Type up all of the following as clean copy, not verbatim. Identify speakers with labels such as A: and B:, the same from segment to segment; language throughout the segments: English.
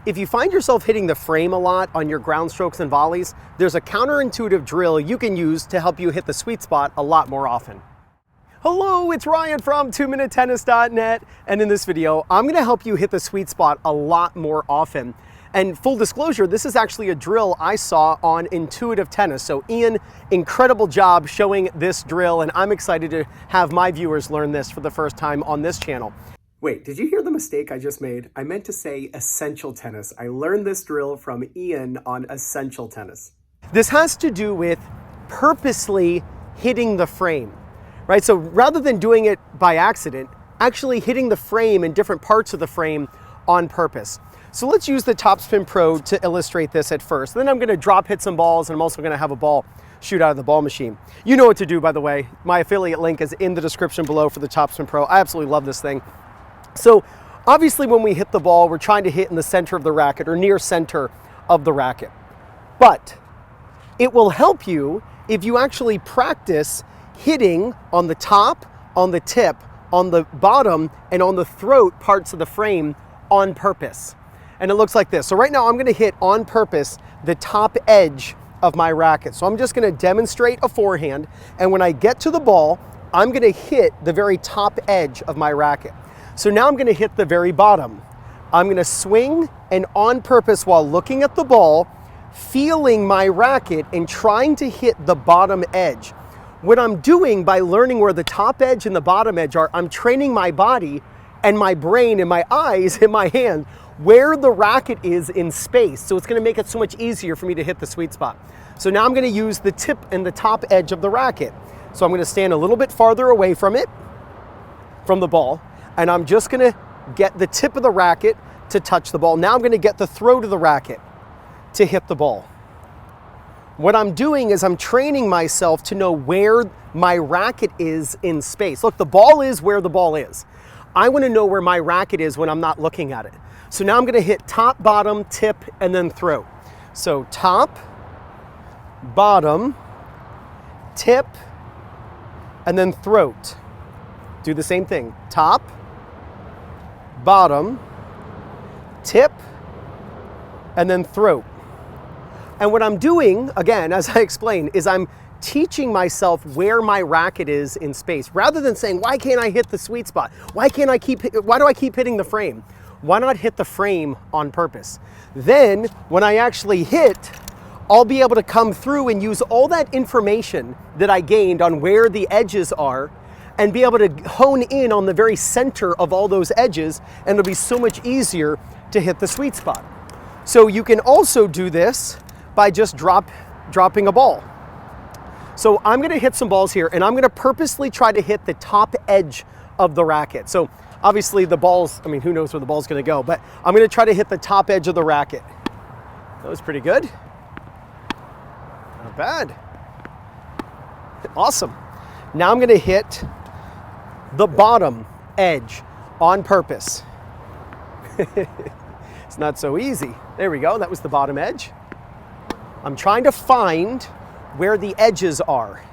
A: If you find yourself hitting the frame a lot on your ground strokes and volleys, there's a counterintuitive drill you can use to help you hit the sweet spot a lot more often. Hello, it's Ryan from 2minutetennis.net, and in this video, I'm gonna help you hit the sweet spot a lot more often. And full disclosure, this is actually a drill I saw on Intuitive Tennis. So Ian, incredible job showing this drill, and I'm excited to have my viewers learn this for the first time on this channel. Wait, did you hear the mistake I just made? I meant to say Essential Tennis. I learned this drill from Ian on Essential Tennis. This has to do with purposely hitting the frame, right? So rather than doing it by accident, actually hitting the frame and different parts of the frame on purpose. So let's use the Topspin Pro to illustrate this at first. Then I'm gonna drop hit some balls, and I'm also gonna have a ball shoot out of the ball machine. You know what to do, by the way. My affiliate link is in the description below for the Topspin Pro. I absolutely love this thing. So obviously when we hit the ball, we're trying to hit in the center of the racket or near center of the racket. But it will help you if you actually practice hitting on the top, on the tip, on the bottom, and on the throat parts of the frame on purpose. And it looks like this. So right now I'm gonna hit on purpose the top edge of my racket. So I'm just gonna demonstrate a forehand, and when I get to the ball, I'm gonna hit the very top edge of my racket. So now I'm gonna hit the very bottom. I'm gonna swing, and on purpose while looking at the ball, feeling my racket and trying to hit the bottom edge. What I'm doing by learning where the top edge and the bottom edge are, I'm training my body and my brain and my eyes and my hand where the racket is in space. So it's gonna make it so much easier for me to hit the sweet spot. So now I'm gonna use the tip and the top edge of the racket. So I'm gonna stand a little bit farther away from it, from the ball, and I'm just gonna get the tip of the racket to touch the ball. Now I'm gonna get the throat of the racket to hit the ball. What I'm doing is I'm training myself to know where my racket is in space. Look, the ball is where the ball is. I wanna know where my racket is when I'm not looking at it. So now I'm gonna hit top, bottom, tip, and then throat. So top, bottom, tip, and then throat. Do the same thing. Top, bottom, tip, and then throat. And what I'm doing, again, as I explained, is I'm teaching myself where my racket is in space. Rather than saying, why can't I hit the sweet spot? Why do I keep hitting the frame? Why not hit the frame on purpose? Then, when I actually hit, I'll be able to come through and use all that information that I gained on where the edges are and be able to hone in on the very center of all those edges, and it'll be so much easier to hit the sweet spot. So you can also do this by just dropping a ball. So I'm gonna hit some balls here, and I'm gonna purposely try to hit the top edge of the racket. So obviously the balls, I mean, who knows where the ball's gonna go, but I'm gonna try to hit the top edge of the racket. That was pretty good. Not bad. Awesome. Now I'm gonna hit the bottom edge on purpose. It's not so easy. There we go, that was the bottom edge. I'm trying to find where the edges are.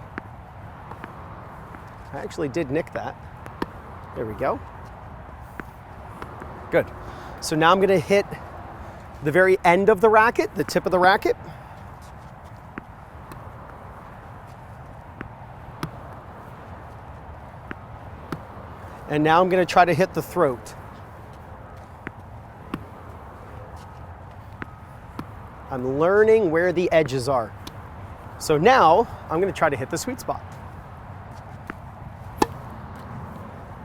A: I actually did nick that. There we go. Good. So now I'm gonna hit the very end of the racket, the tip of the racket. And now I'm gonna try to hit the throat. I'm learning where the edges are. So now I'm gonna try to hit the sweet spot.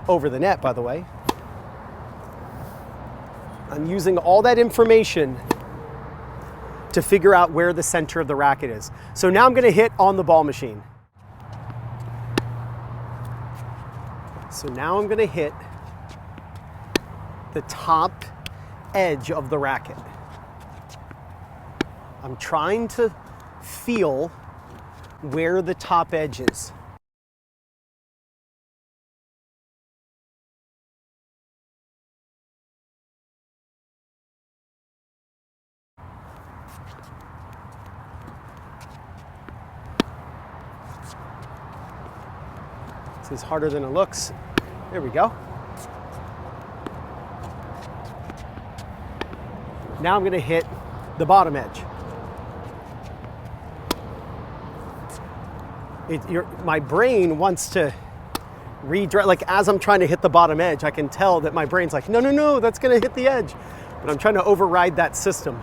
A: Over the net, by the way. I'm using all that information to figure out where the center of the racket is. So now I'm gonna hit on the ball machine. So now I'm gonna hit the top edge of the racket. I'm trying to feel where the top edge is. This is harder than it looks. There we go. Now I'm gonna hit the bottom edge. My brain wants to redirect, like as I'm trying to hit the bottom edge, I can tell that my brain's like, no, no, no, that's gonna hit the edge. But I'm trying to override that system.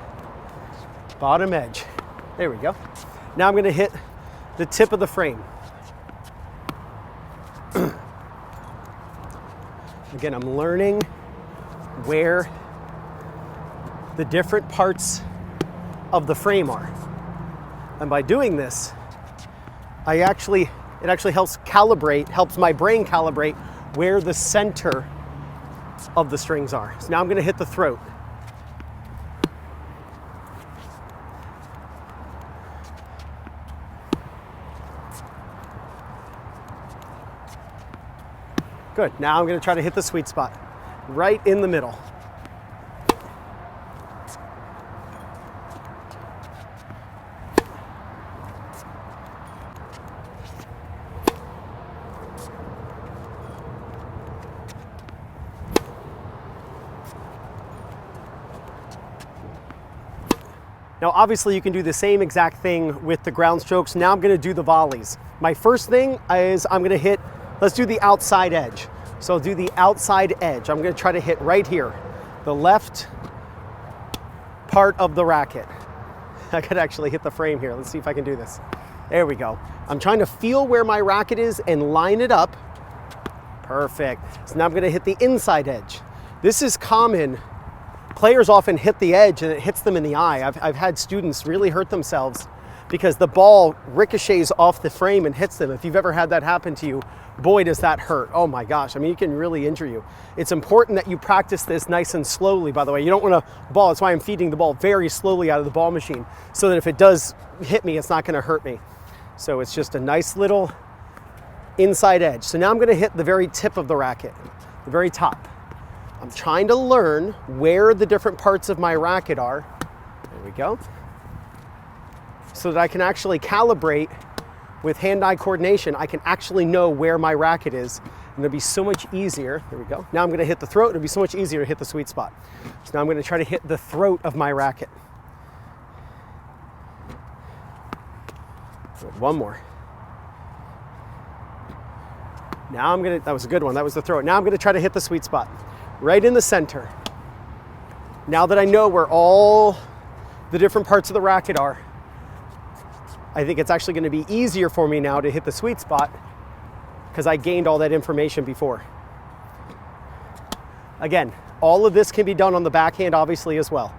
A: Bottom edge. There we go. Now I'm gonna hit the tip of the frame. Again, I'm learning where the different parts of the frame are. And by doing this, it actually helps my brain calibrate where the center of the strings are. So now I'm gonna hit the throat. Good, now I'm gonna try to hit the sweet spot, right in the middle. Now, obviously you can do the same exact thing with the ground strokes. Now I'm gonna do the volleys. My first thing is I'm gonna hit, let's do the outside edge. So I'll do the outside edge. I'm gonna try to hit right here, the left part of the racket. I could actually hit the frame here. Let's see if I can do this. There we go. I'm trying to feel where my racket is and line it up. Perfect. So now I'm gonna hit the inside edge. This is common. Players often hit the edge and it hits them in the eye. I've had students really hurt themselves because the ball ricochets off the frame and hits them. If you've ever had that happen to you, boy, does that hurt. Oh my gosh, I mean, it can really injure you. It's important that you practice this nice and slowly, by the way. You don't want to ball, that's why I'm feeding the ball very slowly out of the ball machine, so that if it does hit me, it's not gonna hurt me. So it's just a nice little inside edge. So now I'm gonna hit the very tip of the racket, the very top. I'm trying to learn where the different parts of my racket are. There we go. So that I can actually calibrate with hand-eye coordination. I can actually know where my racket is, and it'll be so much easier. There we go. Now I'm gonna hit the throat. It'll be so much easier to hit the sweet spot. So now I'm gonna try to hit the throat of my racket. One more. Now I'm gonna, that was a good one. That was the throat. Now I'm gonna try to hit the sweet spot, right in the center. Now that I know where all the different parts of the racket are, I think it's actually going to be easier for me now to hit the sweet spot because I gained all that information before. Again, all of this can be done on the backhand obviously as well.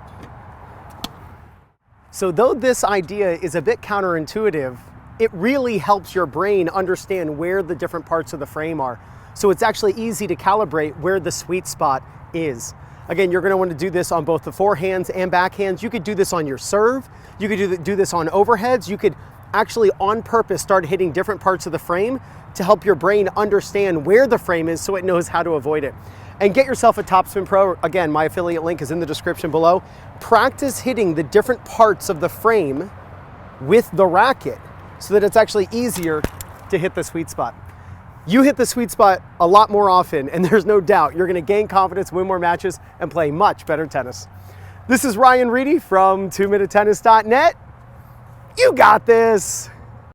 A: So though this idea is a bit counterintuitive, it really helps your brain understand where the different parts of the frame are. So it's actually easy to calibrate where the sweet spot is. Again, you're gonna want to do this on both the forehands and backhands. You could do this on your serve. You could do this on overheads. You could actually on purpose start hitting different parts of the frame to help your brain understand where the frame is so it knows how to avoid it. And get yourself a Topspin Pro. Again, my affiliate link is in the description below. Practice hitting the different parts of the frame with the racket so that it's actually easier to hit the sweet spot. You hit the sweet spot a lot more often, and there's no doubt you're gonna gain confidence, win more matches, and play much better tennis. This is Ryan Reedy from 2MinuteTennis.net. You got this.